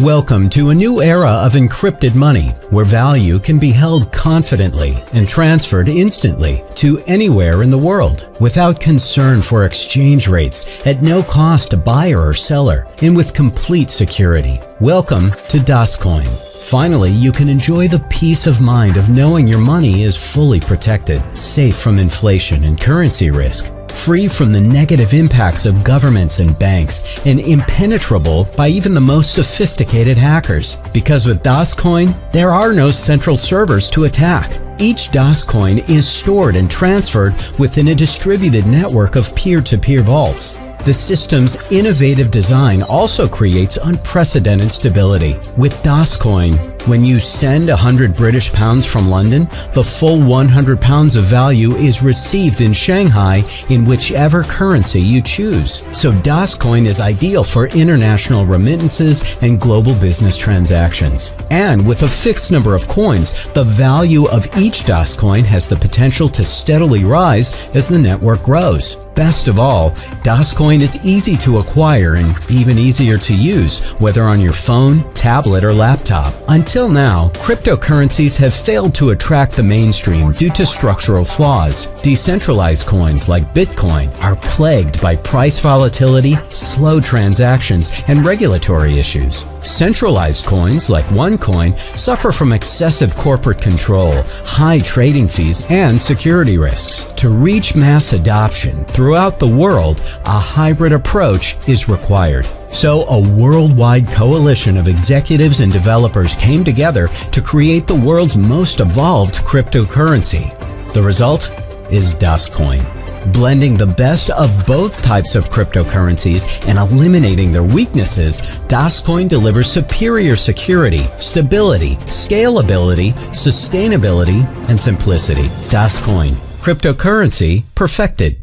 Welcome to a new era of encrypted money, where value can be held confidently and transferred instantly to anywhere in the world without concern for exchange rates, at no cost to buyer or seller, and with complete security. Welcome to Dascoin. Finally, you can enjoy the peace of mind of knowing your money is fully protected, safe from inflation and currency risk, free from the negative impacts of governments and banks, and impenetrable by even the most sophisticated hackers. Because with Dascoin, there are no central servers to attack. Each Dascoin is stored and transferred within a distributed network of peer-to-peer vaults. The system's innovative design also creates unprecedented stability. With Dascoin, when you send 100 British pounds from London, the full 100 pounds of value is received in Shanghai in whichever currency you choose. So Dascoin is ideal for international remittances and global business transactions. And with a fixed number of coins, the value of each Dascoin has the potential to steadily rise as the network grows. Best of all, Dascoin is easy to acquire and even easier to use, whether on your phone, tablet, or laptop. Until now, cryptocurrencies have failed to attract the mainstream due to structural flaws. Decentralized coins like Bitcoin are plagued by price volatility, slow transactions, and regulatory issues. Centralized coins like OneCoin suffer from excessive corporate control, high trading fees, and security risks. To reach mass adoption throughout the world, a hybrid approach is required. So a worldwide coalition of executives and developers came together to create the world's most evolved cryptocurrency. The result is Dascoin. Blending the best of both types of cryptocurrencies and eliminating their weaknesses, Dascoin delivers superior security, stability, scalability, sustainability, and simplicity. Dascoin, cryptocurrency perfected.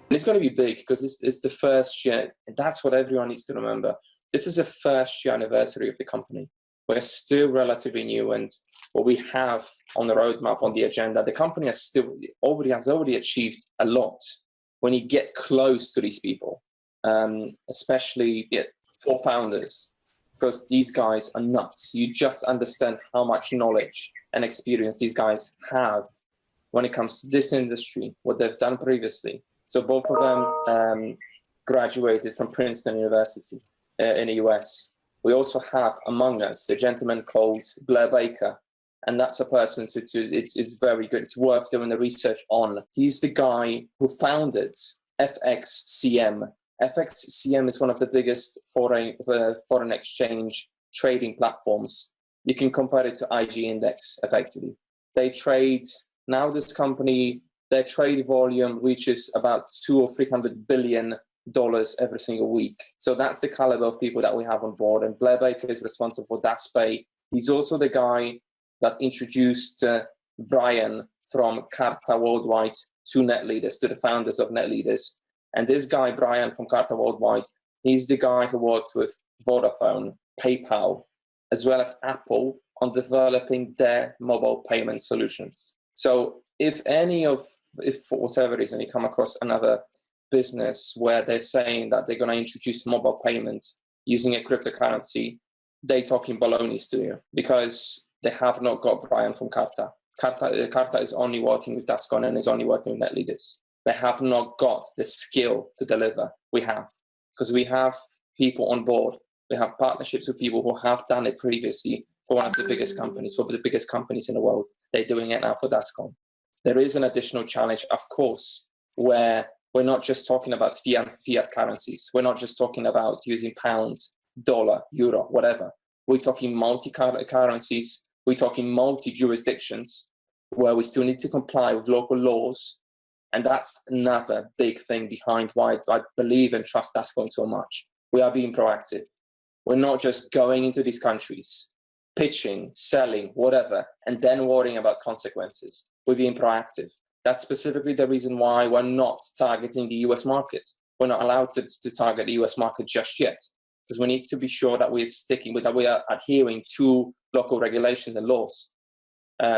It's going to be big because it's the first year, and that's what everyone needs to remember. This is the first year anniversary of the company. We're still relatively new, and what we have on the roadmap, on the agenda, the company has already achieved a lot. When you get close to these people, especially the 4 founders, because these guys are nuts. You just understand how much knowledge and experience these guys have when it comes to this industry, what they've done previously. So both of them graduated from Princeton University in the US. We also have among us a gentleman called Blair Baker, and that's a person it's very good. It's worth doing the research on. He's the guy who founded FXCM. FXCM is one of the biggest foreign exchange trading platforms. You can compare it to IG Index, effectively. They trade, now this company, their trade volume reaches about $200 or $300 billion every single week. So that's the caliber of people that we have on board. And Blair Baker is responsible for Daspay. He's also the guy that introduced Brian from Carta Worldwide to NetLeaders, to the founders of NetLeaders. And this guy, Brian from Carta Worldwide, he's the guy who worked with Vodafone, PayPal, as well as Apple on developing their mobile payment solutions. So if for whatever reason you come across another business where they're saying that they're going to introduce mobile payments using a cryptocurrency, they're talking baloney to you, because they have not got Brian from Carta. Carta is only working with Dascoin and is only working with NetLeaders. They have not got the skill to deliver. We have, because we have people on board. We have partnerships with people who have done it previously for one of the biggest companies, for the biggest companies in the world. They're doing it now for Dascoin. There is an additional challenge, of course, where we're not just talking about fiat currencies. We're not just talking about using pound, dollar, euro, whatever. We're talking multi-currencies. We're talking multi-jurisdictions where we still need to comply with local laws. And that's another big thing behind why I believe and trust Dascoin so much. We are being proactive. We're not just going into these countries, pitching, selling, whatever, and then worrying about consequences. We're being proactive. That's specifically the reason why we're not targeting the US market. We're not allowed to target the US market just yet, because we need to be sure that that we are adhering to local regulations and laws,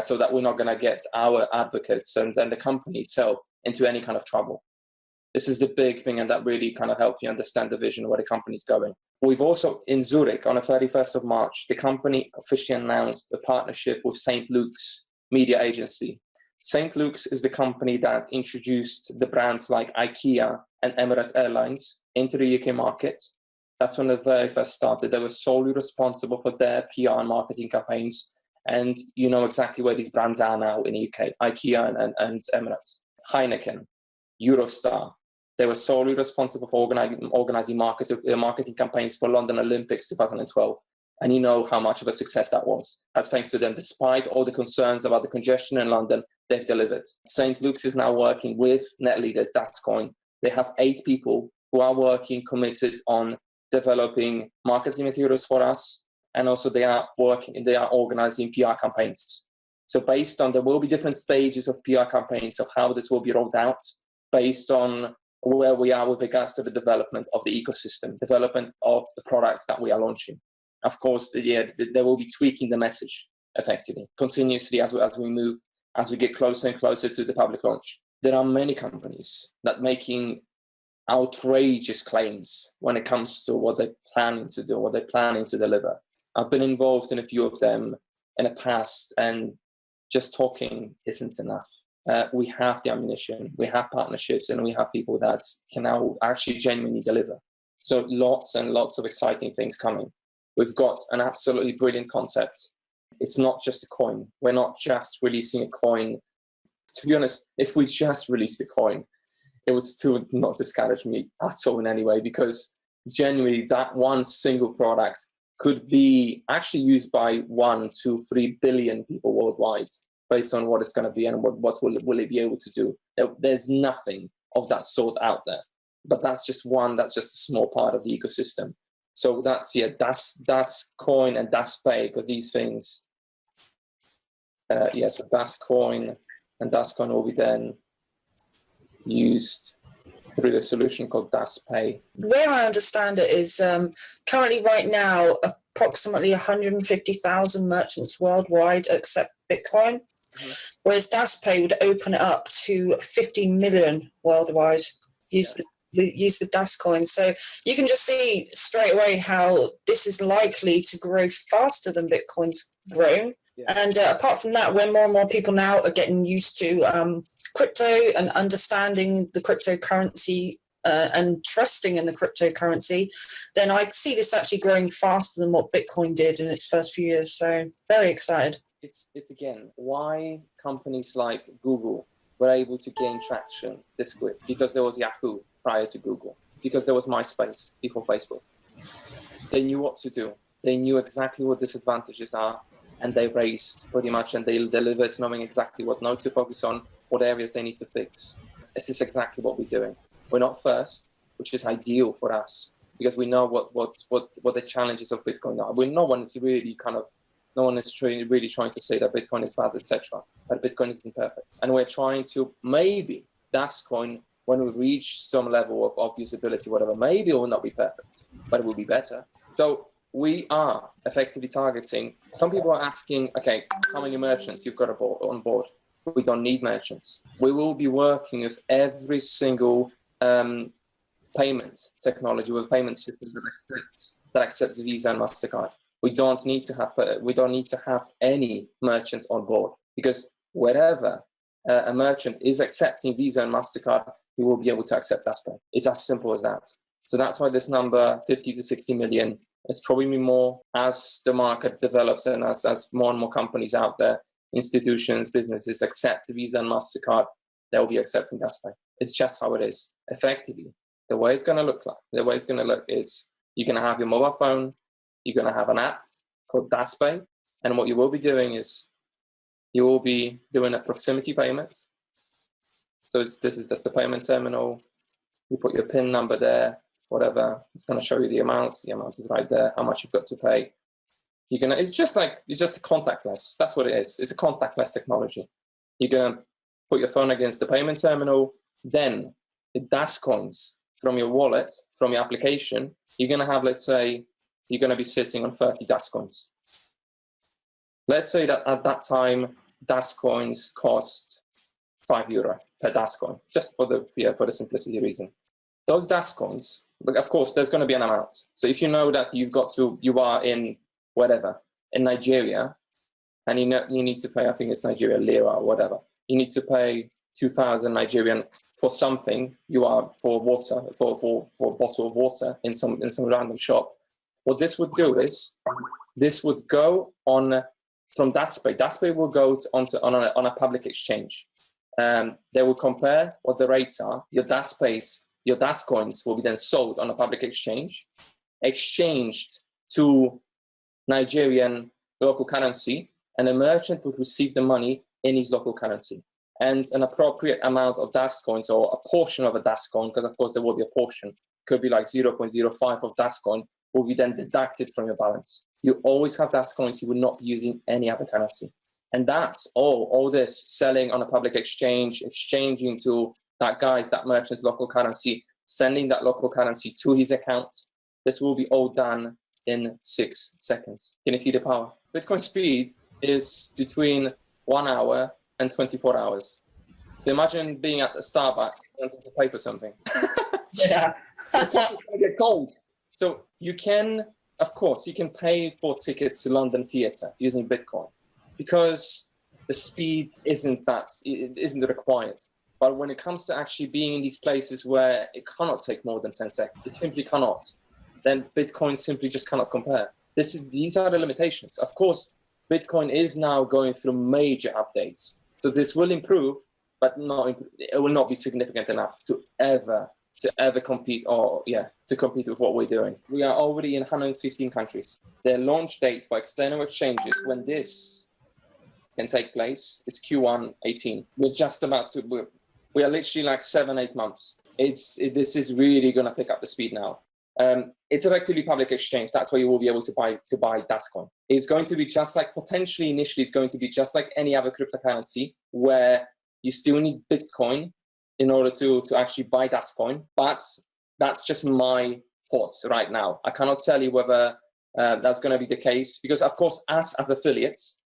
so that we're not going to get our advocates and the company itself into any kind of trouble. This is the big thing, and that really kind of helps you understand the vision where the company's going. We've also, in Zurich, on the 31st of March, the company officially announced a partnership with St. Luke's media agency. St. Luke's is the company that introduced the brands like IKEA and Emirates Airlines into the UK market. That's when the very first started. They were solely responsible for their PR and marketing campaigns. And you know exactly where these brands are now in the UK, IKEA and Emirates. Heineken, Eurostar, they were solely responsible for organizing marketing campaigns for London Olympics 2012. And you know how much of a success that was. That's thanks to them. Despite all the concerns about the congestion in London, they've delivered. St. Luke's is now working with net leaders, Dascoin. They have 8 people who are working, committed on developing marketing materials for us. And also they are organizing PR campaigns. So based on, there will be different stages of PR campaigns of how this will be rolled out based on where we are with regards to the development of the ecosystem, development of the products that we are launching. Of course, they will be tweaking the message effectively, continuously as we get closer and closer to the public launch. There are many companies that making outrageous claims when it comes to what they're planning to do, what they're planning to deliver. I've been involved in a few of them in the past, and just talking isn't enough. We have the ammunition, we have partnerships, and we have people that can now actually genuinely deliver. So lots and lots of exciting things coming. We've got an absolutely brilliant concept. It's not just a coin. We're not just releasing a coin. To be honest, if we just released a coin, it would still not discourage me at all in any way, because genuinely that one single product could be actually used by 1, 2, 3 billion people worldwide, based on what it's going to be and what will it be able to do. There's nothing of that sort out there. But that's just a small part of the ecosystem. So that's Dascoin and Daspay, because these things, so Dascoin and Dascoin will be then used through the solution called Daspay. The way I understand it is currently right now, approximately 150,000 merchants worldwide accept Bitcoin, whereas Daspay would open it up to 50 million worldwide used with Dascoin. So you can just see straight away how this is likely to grow faster than Bitcoin's grown. Yeah. And apart from that, when more and more people now are getting used to crypto and understanding the cryptocurrency and trusting in the cryptocurrency, then I see this actually growing faster than what Bitcoin did in its first few years. So very excited. It's again, why companies like Google were able to gain traction this quick, because there was Yahoo prior to Google, because there was MySpace before Facebook. They knew what to do. They knew exactly what disadvantages are, and they raced pretty much, and they delivered, knowing exactly what note to focus on, what areas they need to fix. This is exactly what we're doing. We're not first, which is ideal for us, because we know what the challenges of Bitcoin are. No one is really trying to say that Bitcoin is bad, etc. But Bitcoin isn't perfect, and we're trying to maybe Dascoin, when we reach some level of usability, whatever, maybe it will not be perfect, but it will be better. So we are effectively targeting. Some people are asking, okay, how many merchants you've got on board? We don't need merchants. We will be working with every single payment technology, with payment system that accepts Visa and MasterCard. We don't need to have any merchants on board, because wherever a merchant is accepting Visa and MasterCard, we will be able to accept Daspay. It's as simple as that. So that's why this number, 50 to 60 million, is probably more as the market develops and as more and more companies out there, institutions, businesses accept Visa and MasterCard, they'll be accepting Daspay. It's just how it is. Effectively, the way it's going to look is you're going to have your mobile phone, you're going to have an app called Daspay, and what you will be doing is you will be doing a proximity payment. So this is just a payment terminal. You put your PIN number there, whatever. It's going to show you the amount. The amount is right there. How much you've got to pay. It's just contactless. That's what it is. It's a contactless technology. You're going to put your phone against the payment terminal. Then the Dascoins from your wallet, from your application, you're going to have, let's say, you're going to be sitting on 30 Dascoins. Let's say that at that time, Dascoins cost €5 per Dascoin, just for the simplicity reason. Those Dascoins, of course, there's going to be an amount. So if you know that you are in whatever, in Nigeria, and you need to pay, I think it's Nigeria lira or whatever, you need to pay 2,000 Nigerian for something, you are for water, for a bottle of water in some random shop. What this would do is, this would go on from Daspay. Daspay will go on a public exchange. They will compare what the rates are. Your Dascoins will be then sold on a public exchange, exchanged to Nigerian local currency, and the merchant would receive the money in his local currency. And an appropriate amount of Dascoins, or a portion of a Dascoin, because of course there will be a portion, could be like 0.05 of Dascoin, will be then deducted from your balance. You always have Dascoins, you will not be using any other currency. And that's all this selling on a public exchange, exchanging to that merchant's local currency, sending that local currency to his account. This will be all done in 6 seconds. Can you see the power? Bitcoin speed is between 1 hour and 24 hours. So imagine being at the Starbucks wanting to pay for something. Yeah. It's going to get cold. So you can, of course, you can pay for tickets to London Theatre using Bitcoin, because the speed isn't required. But when it comes to actually being in these places where it cannot take more than 10 seconds, it simply cannot, then Bitcoin simply just cannot compare. These are the limitations. Of course, Bitcoin is now going through major updates. So this will improve, but it will not be significant enough to ever compete, to compete with what we're doing. We are already in 115 countries. Their launch date for external exchanges, when this can take place, it's Q1 18. We are literally like 7-8 months. This is really going to pick up the speed now. It's effectively public exchange. That's where you will be able to buy Dascoin. It's going to be just like, potentially initially, it's going to be just like any other cryptocurrency, where you still need Bitcoin in order to actually buy Dascoin. But that's just my thoughts right now. I cannot tell you whether that's going to be the case, because of course, us as affiliates,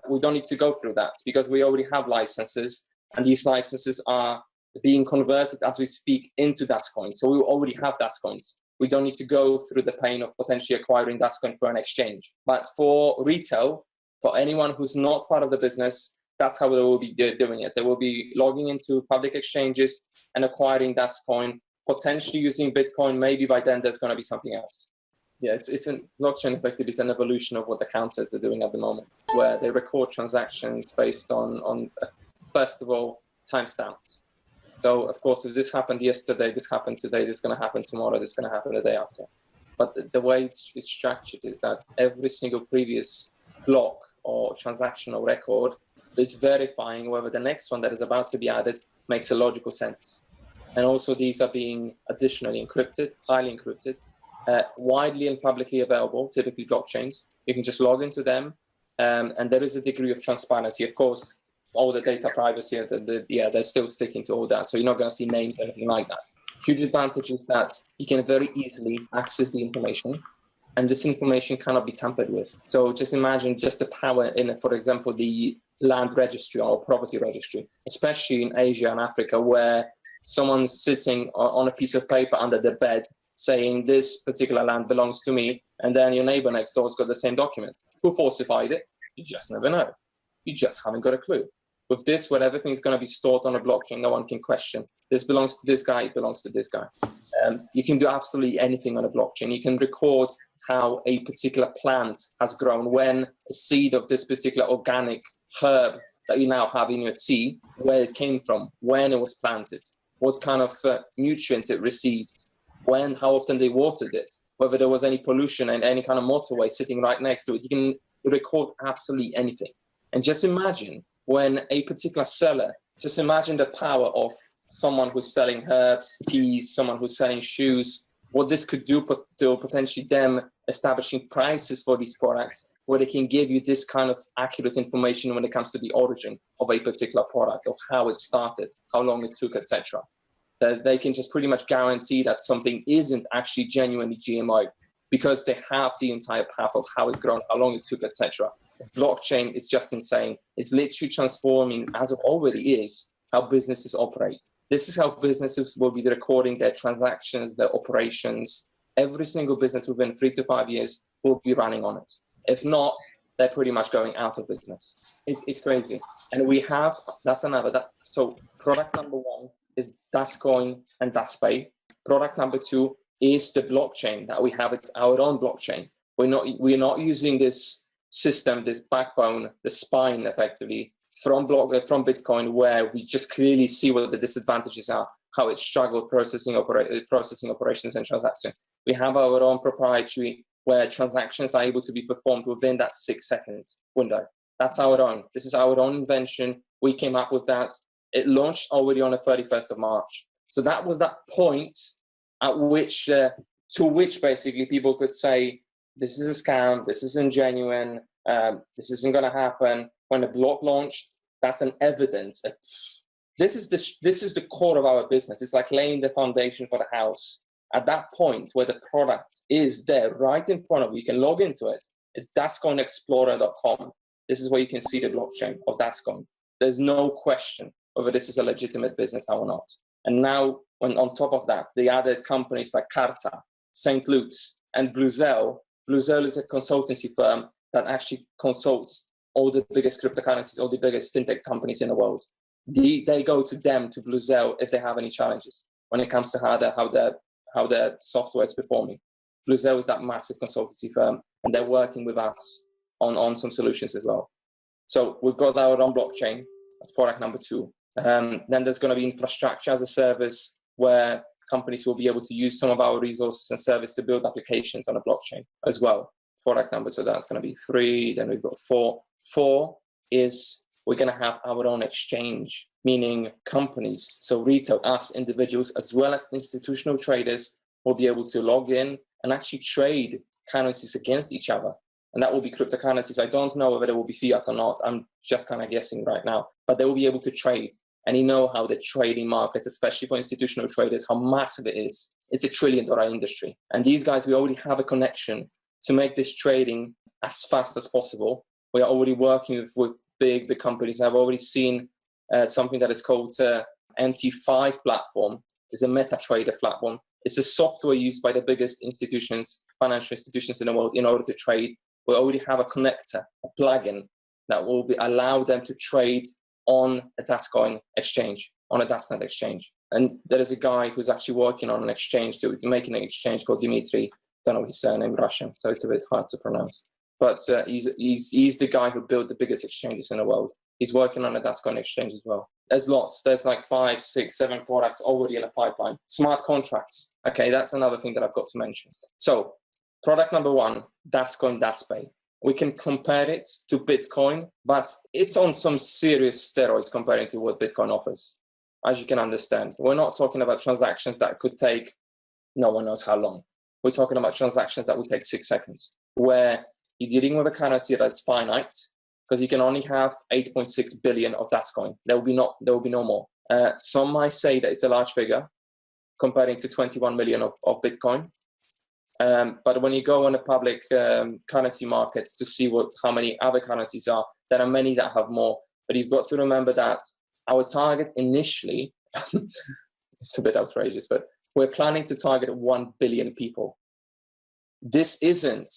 we don't need to go through that, because we already have licenses, and these licenses are being converted as we speak into Dascoin. So we already have Dascoins. We don't need to go through the pain of potentially acquiring Dascoin for an exchange. But for retail, for anyone who's not part of the business, that's how they will be doing it. They will be logging into public exchanges and acquiring Dascoin, potentially using Bitcoin. Maybe by then there's going to be something else. Yeah, it's a blockchain effectively. It's an evolution of what the counters are doing at the moment, where they record transactions based on first of all, timestamps. So of course, if this happened yesterday, this happened today, this is going to happen tomorrow, this is going to happen the day after. But the way it's structured is that every single previous block or transactional record is verifying whether the next one that is about to be added makes a logical sense. And also these are being additionally encrypted, highly encrypted, widely and publicly available, typically blockchains. You can just log into them, and there is a degree of transparency. Of course, all the data privacy, they're still sticking to all that. So you're not going to see names or anything like that. Huge advantage is that you can very easily access the information, and this information cannot be tampered with. So just imagine just the power in, for example, the land registry or property registry, especially in Asia and Africa, where someone's sitting on a piece of paper under their bed saying this particular land belongs to me, and then your neighbor next door's got the same document. Who falsified it? You just never know. You just haven't got a clue. With this, where everything's going to be stored on a blockchain, no one can question. This belongs to this guy, it belongs to this guy. You can do absolutely anything on a blockchain. You can record how a particular plant has grown, when a seed of this particular organic herb that you now have in your tea, where it came from, when it was planted, what kind of nutrients it received, when, how often they watered it, whether there was any pollution and any kind of motorway sitting right next to it. You can record absolutely anything. And just imagine when a particular seller, just imagine the power of someone who's selling herbs, teas, someone who's selling shoes, what this could do to potentially them establishing prices for these products, where they can give you this kind of accurate information when it comes to the origin of a particular product, of how it started, how long it took, etc. They can just pretty much guarantee that something isn't actually genuinely GMO, because they have the entire path of how it's grown, how long it took, etc. Blockchain is just insane. It's literally transforming, as it already is, how businesses operate. This is how businesses will be recording their transactions, their operations. Every single business within 3 to 5 years will be running on it. If not, they're pretty much going out of business. It's crazy. And we have, so product number 1 is Dascoin and Daspay. Product number 2 is the blockchain that we have. It's our own blockchain. We're not using this system, this backbone, the spine effectively from Bitcoin, where we just clearly see what the disadvantages are, how it struggled processing operations and transactions. We have our own proprietary where transactions are able to be performed within that 6-second window. That's our own. This is our own invention. We came up with that. It launched already on the 31st of March. So that was that point at which, to which basically people could say, this is a scam, this isn't genuine, this isn't going to happen. When the block launched, that's an evidence. This is the core of our business. It's like laying the foundation for the house. At that point where the product is there right in front of you, you can log into it. It's dascoinexplorer.com. This is where you can see the blockchain of Dascoin. There's no question whether this is a legitimate business or not. And now, when on top of that, they added companies like Carta, St. Luke's, and Bluezell. Bluezell is a consultancy firm that actually consults all the biggest cryptocurrencies, all the biggest fintech companies in the world. They go to them, to Bluezell, if they have any challenges when it comes to how their software is performing. Bluezell is that massive consultancy firm, and they're working with us on some solutions as well. So we've got our own blockchain. That's product number 2. Then there's going to be infrastructure as a service, where companies will be able to use some of our resources and service to build applications on a blockchain as well. Product number, so that's going to be 3. Then we've got 4. 4 is we're going to have our own exchange, meaning companies, so retail, us individuals, as well as institutional traders, will be able to log in and actually trade currencies against each other. And that will be cryptocurrencies. I don't know whether it will be fiat or not. I'm just kind of guessing right now. But they will be able to trade. And you know how the trading markets, especially for institutional traders, how massive it is. It's a $1 trillion industry. And these guys, we already have a connection to make this trading as fast as possible. We are already working with big companies. I've already seen something that is called MT5 platform. It's a MetaTrader platform. It's a software used by the biggest institutions, financial institutions in the world, in order to trade. We already have a connector, a plugin that will allow them to trade on a Dascoin exchange, on a Dasnet exchange. And there is a guy who's actually working on an exchange, making an exchange called Dimitri. Don't know his surname, Russian, so it's a bit hard to pronounce. But he's the guy who built the biggest exchanges in the world. He's working on a Dascoin exchange as well. There's lots. There's like 5, 6, 7 products already in the pipeline. Smart contracts. Okay, that's another thing that I've got to mention. So product number 1, Dascoin Daspay. We can compare it to Bitcoin, but it's on some serious steroids comparing to what Bitcoin offers, as you can understand. We're not talking about transactions that could take no one knows how long. We're talking about transactions that will take 6 seconds, where you're dealing with a currency that's finite, because you can only have 8.6 billion of Dascoin. There will be no more. Some might say that it's a large figure, comparing to 21 million of Bitcoin. But when you go on a public currency market to see how many other currencies are, there are many that have more. But you've got to remember that our target initially, it's a bit outrageous, but we're planning to target 1 billion people. This isn't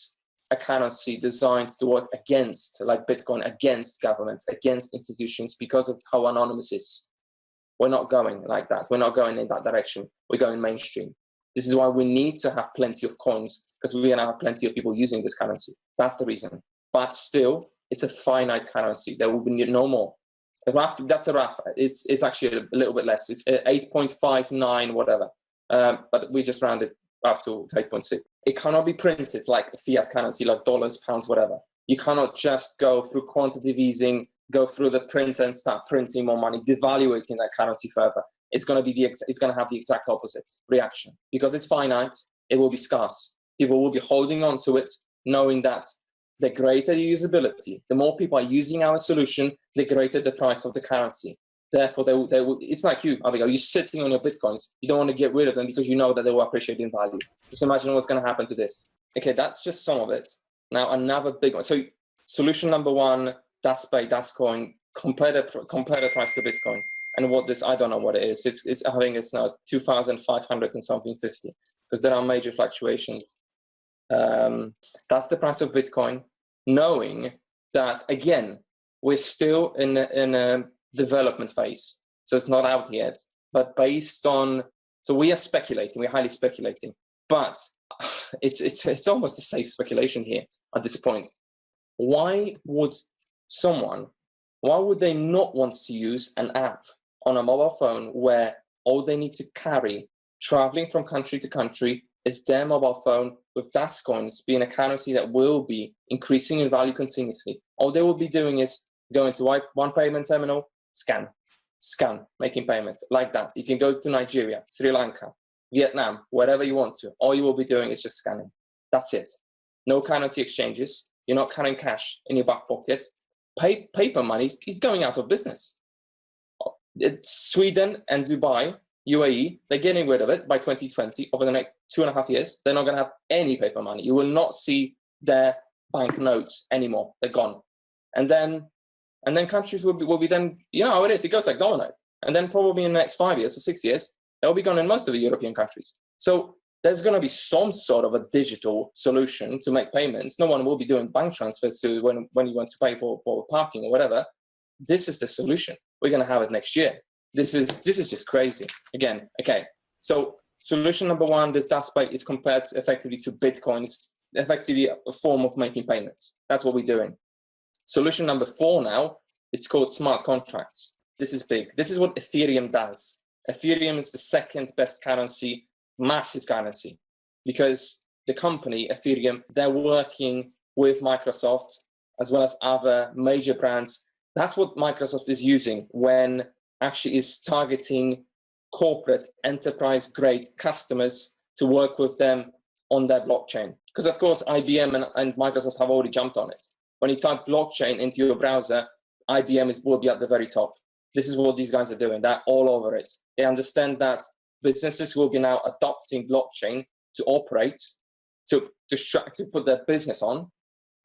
a currency designed to work against, like Bitcoin, against governments, against institutions, because of how anonymous it is. We're not going like that. We're not going in that direction. We're going mainstream. This is why we need to have plenty of coins, because we're going to have plenty of people using this currency. That's the reason. But still, it's a finite currency. There will be no more. That's a rough. It's actually a little bit less. It's 8.59 whatever. But we just rounded up to 8.6. It cannot be printed like a fiat currency, like dollars, pounds, whatever. You cannot just go through quantitative easing, go through the printer and start printing more money, devaluating that currency further. It's going to have the exact opposite reaction. Because it's finite, it will be scarce. People will be holding on to it, knowing that the greater the usability, the more people are using our solution, the greater the price of the currency. Therefore, they will, it's like you, Abigail, you're sitting on your Bitcoins. You don't want to get rid of them because you know that they will appreciate in value. Just imagine what's going to happen to this. Okay, that's just some of it. Now, another big one. So solution number 1, Daspay, Dascoin, compare the price to Bitcoin. and what this, I don't know what it is. It's I think it's now 2,500 and something 50, because there are major fluctuations. That's the price of Bitcoin, knowing that, again, we're still in a development phase. So it's not out yet, but based on, so we are speculating, we're highly speculating, but it's almost a safe speculation here at this point. Why would they not want to use an app on a mobile phone where all they need to carry traveling from country to country is their mobile phone, with Dascoins being a currency that will be increasing in value continuously? All they will be doing is going to one payment terminal, scan, making payments like that. You can go to Nigeria, Sri Lanka, Vietnam, wherever you want to. All you will be doing is just scanning. That's it. No currency exchanges. You're not carrying cash in your back pocket. Paper money is going out of business. Sweden and Dubai, UAE, they're getting rid of it by 2020. Over the next 2.5 years, they're not going to have any paper money. You will not see their bank notes anymore. They're gone. And then countries will be then, you know how it is. It goes like domino. And then probably in the next 5 years or 6 years, they'll be gone in most of the European countries. So there's going to be some sort of a digital solution to make payments. No one will be doing bank transfers to when you want to pay for parking or whatever. This is the solution. We're going to have it next year. This is just crazy. Again, okay. So solution number one, this Daspay is compared effectively to Bitcoin. It's effectively a form of making payments. That's what we're doing. Solution number 4 now, it's called smart contracts. This is big. This is what Ethereum does. Ethereum is the second best currency, massive currency, because the company, Ethereum, they're working with Microsoft as well as other major brands. That's what Microsoft is using when actually is targeting corporate enterprise-grade customers to work with them on their blockchain. Because of course, IBM and Microsoft have already jumped on it. When you type blockchain into your browser, IBM will be at the very top. This is what these guys are doing. They're all over it. They understand that businesses will be now adopting blockchain to operate, to put their business on,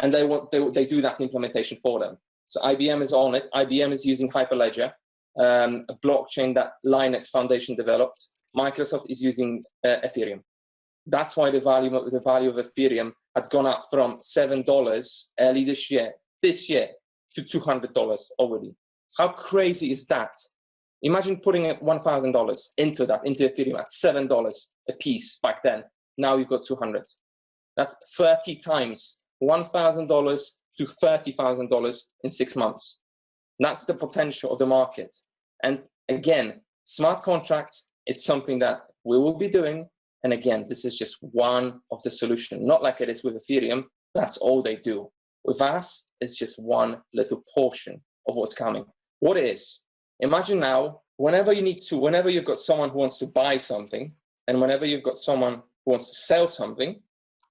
and they do that implementation for them. So IBM is on it. IBM is using Hyperledger, a blockchain that Linux Foundation developed. Microsoft is using Ethereum. That's why the value of Ethereum had gone up from $7 early this year to $200 already. How crazy is that? Imagine putting $1,000 into Ethereum at $7 a piece back then. Now you've got 200. That's 30 times, $1,000 to $30,000 in 6 months. That's the potential of the market. And again, smart contracts, it's something that we will be doing. And again, this is just one of the solutions. Not like it is with Ethereum. That's all they do. With us, it's just one little portion of what's coming. What it is, imagine now, whenever you've got someone who wants to buy something, and whenever you've got someone who wants to sell something,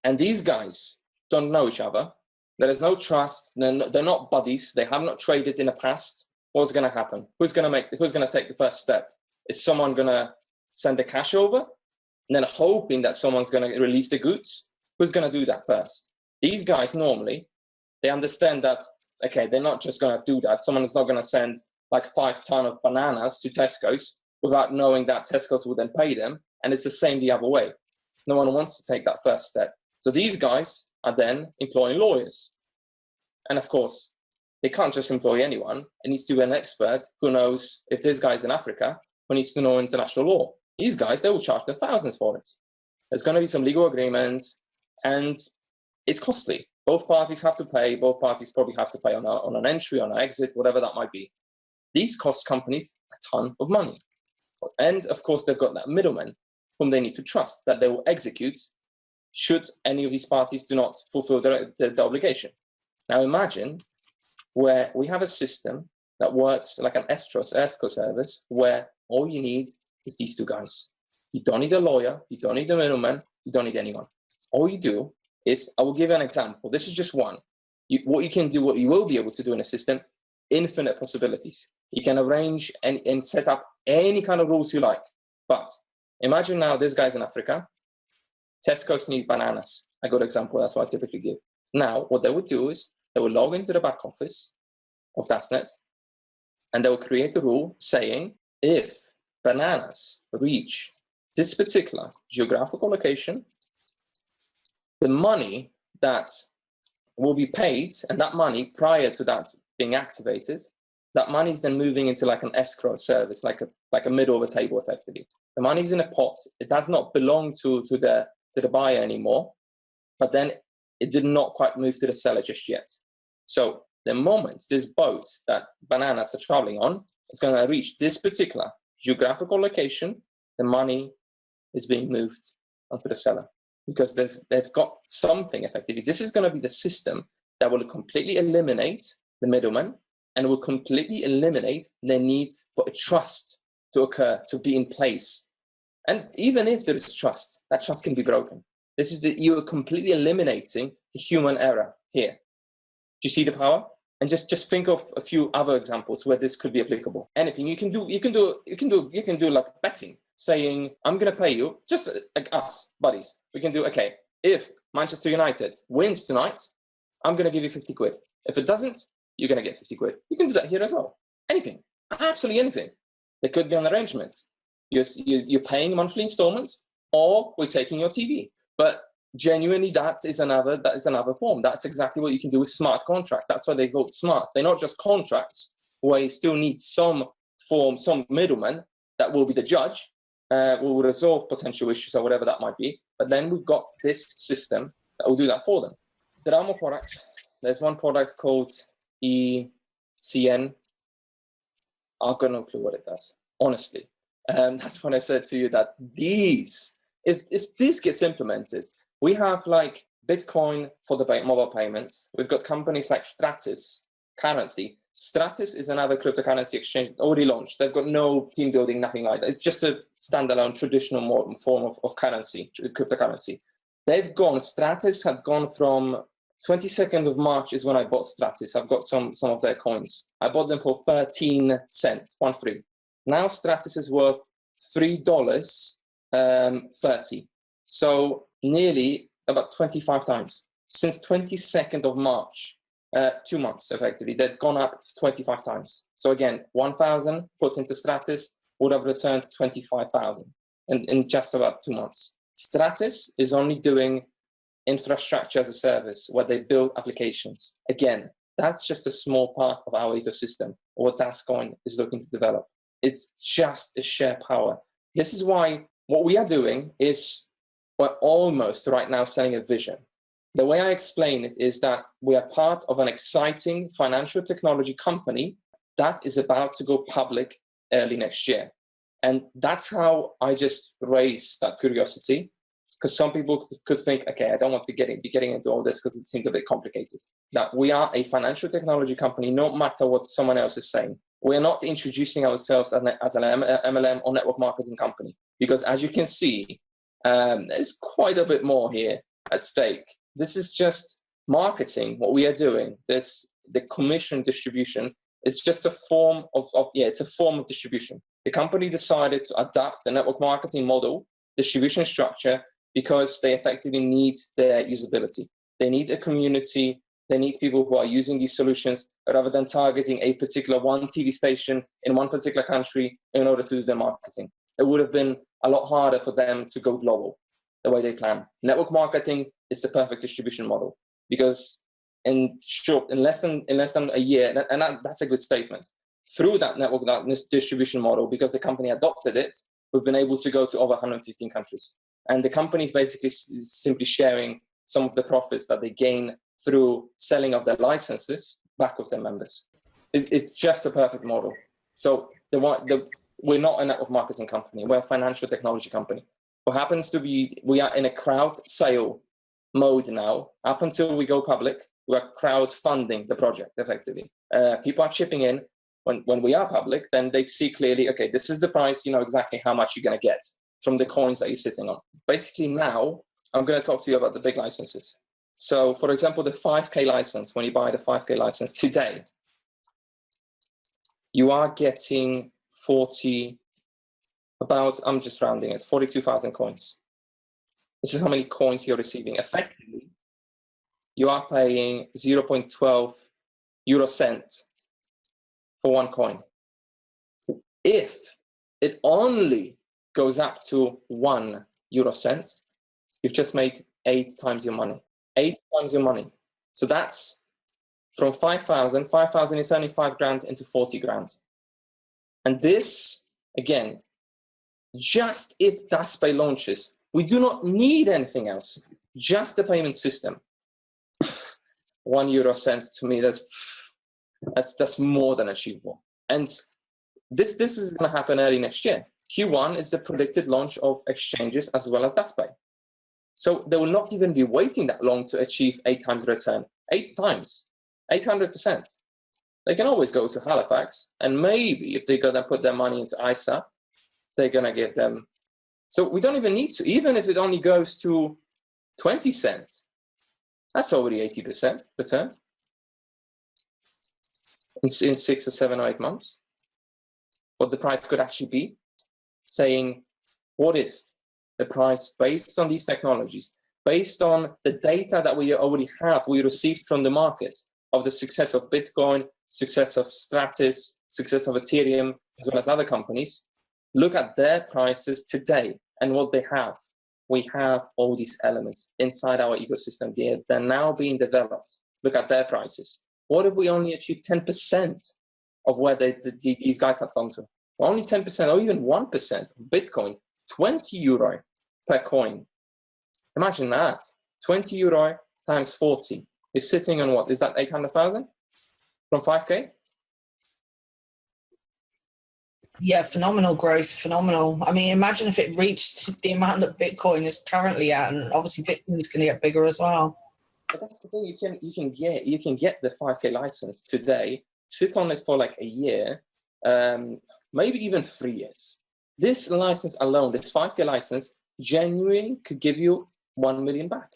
and these guys don't know each other, there is no trust, they're not buddies, they have not traded in the past, what's going to happen? Who's going to take the first step? Is someone going to send the cash over, and then hoping that someone's going to release the goods? Who's going to do that first? These guys normally, they understand that, okay, they're not just going to do that. Someone is not going to send like 5 tons of bananas to Tesco's without knowing that Tesco's will then pay them. And it's the same the other way. No one wants to take that first step. So these guys are then employing lawyers. And of course, they can't just employ anyone. It needs to be an expert who knows, if this guy's in Africa, who needs to know international law. These guys, they will charge them thousands for it. There's going to be some legal agreement, and it's costly. Both parties have to pay. Both parties probably have to pay on an entry, on an exit, whatever that might be. These cost companies a ton of money. And of course, they've got that middleman whom they need to trust that they will execute should any of these parties do not fulfill the obligation. Now imagine where we have a system that works like an escrow service where all you need is these 2 guys. You don't need a lawyer, you don't need a middleman, you don't need anyone. All you do is, I will give you an example. This is just one. What you will be able to do in a system, infinite possibilities. You can arrange and set up any kind of rules you like. But imagine now this guy's in Africa. Tesco's need bananas. A good example, that's what I typically give. Now, what they would do is they will log into the back office of Dasnet, and they will create a rule saying, if bananas reach this particular geographical location, the money that will be paid, and that money prior to that being activated, that money is then moving into like an escrow service, like a middle of a table effectively. The money's in a pot. It does not belong to the buyer anymore, but then it did not quite move to the seller just yet. So the moment this boat that bananas are traveling on is going to reach this particular geographical location, the money is being moved onto the seller because they've got something effectively. This is going to be the system that will completely eliminate the middleman and will completely eliminate the need for a trust to occur, to be in place. And even if there is trust, that trust can be broken. This is you are completely eliminating the human error here. Do you see the power? And just think of a few other examples where this could be applicable. Anything you can do like betting, saying, I'm going to pay you, just like us, buddies. We can do, okay, if Manchester United wins tonight, I'm going to give you 50 quid. If it doesn't, you're going to get 50 quid. You can do that here as well. Anything, absolutely anything. There could be an arrangement. You're paying monthly installments, or we're taking your TV. But genuinely, that is another form. That's exactly what you can do with smart contracts. That's why they go smart. They're not just contracts where you still need some form, some middleman that will be the judge, will resolve potential issues or whatever that might be. But then we've got this system that will do that for them. There are more products. There's one product called ECN. I've got no clue what it does, honestly. That's when I said to you that if this gets implemented, we have like Bitcoin for the mobile payments. We've got companies like Stratis currently. Stratis is another cryptocurrency exchange already launched. They've got no team building, nothing like that. It's just a standalone traditional modern form of currency, cryptocurrency. Stratis had gone from 22nd of March is when I bought Stratis. I've got some of their coins. I bought them for 13 cents, 1-3. Now Stratis is worth $3.30. So nearly about 25 times. Since 22nd of March, 2 months effectively, they've gone up 25 times. So again, 1,000 put into Stratis would have returned 25,000 in just about 2 months. Stratis is only doing infrastructure as a service where they build applications. Again, that's just a small part of our ecosystem or what Dascoin is looking to develop. It's just a sheer power. This is why what we are doing is we're almost right now selling a vision. The way I explain it is that we are part of an exciting financial technology company that is about to go public early next year. And that's how I just raised that curiosity, because some people could think, okay, I don't want to be getting into all this because it seems a bit complicated. That we are a financial technology company, no matter what someone else is saying. We're not introducing ourselves as an MLM or network marketing company, because as you can see, there's quite a bit more here at stake. This is just marketing, what we are doing. The commission distribution is just a form it's a form of distribution. The company decided to adapt the network marketing model, distribution structure, because they effectively need their usability. They need a community. They need people who are using these solutions rather than targeting a particular one TV station in one particular country in order to do their marketing. It would have been a lot harder for them to go global the way they plan. Network marketing is the perfect distribution model because in less than a year, and that's a good statement, through that network distribution model, because the company adopted it, we've been able to go to over 115 countries. And the company is basically simply sharing some of the profits that they gain through selling of their licenses back with their members. It's just a perfect model. So we're not a network marketing company. We're a financial technology company. What happens to be, we are in a crowd sale mode now. Up until we go public, we're crowdfunding the project effectively. People are chipping in. When we are public, then they see clearly, okay, this is the price, you know exactly how much you're going to get from the coins that you're sitting on. Basically now, I'm going to talk to you about the big licenses. So for example, the 5K license, when you buy the 5K license today, you are getting I'm just rounding it, 42,000 coins. This is how many coins you're receiving. Effectively, you are paying 0.12 euro cent for one coin. If it only goes up to 1 euro cent, you've just made 8 times your money. 8 times your money. So that's from 5,000. 5,000 is only 5 grand into 40 grand. And this, again, just if Daspay launches, we do not need anything else, just the payment system. 1 euro cent, to me, that's more than achievable. And this is going to happen early next year. Q1 is the predicted launch of exchanges as well as Daspay. So they will not even be waiting that long to achieve 8 times return. 8 times, 800%. They can always go to Halifax, and maybe if they're going to put their money into ISA, they're going to give them. So we don't even need to, even if it only goes to 20 cents, that's already 80% return in 6 or 7 or 8 months. What the price could actually be, saying, what if the price, based on these technologies, based on the data that we already have, we received from the market of the success of Bitcoin, success of Stratis, success of Ethereum, as well as other companies, look at their prices today and what they have. We have all these elements inside our ecosystem here. They're now being developed. Look at their prices. What if we only achieve 10% of where these guys have come to? Only 10% or even 1% of Bitcoin, 20 euro per coin. Imagine that. 20 euro times 40 is sitting on what? Is that 800,000 from 5K? Yeah, phenomenal growth, phenomenal. I mean, imagine if it reached the amount that Bitcoin is currently at, and obviously Bitcoin is going to get bigger as well. But that's the thing, you can get the 5K license today, sit on it for like a year, maybe even 3 years. This license alone, this 5K license, genuinely could give you 1 million back.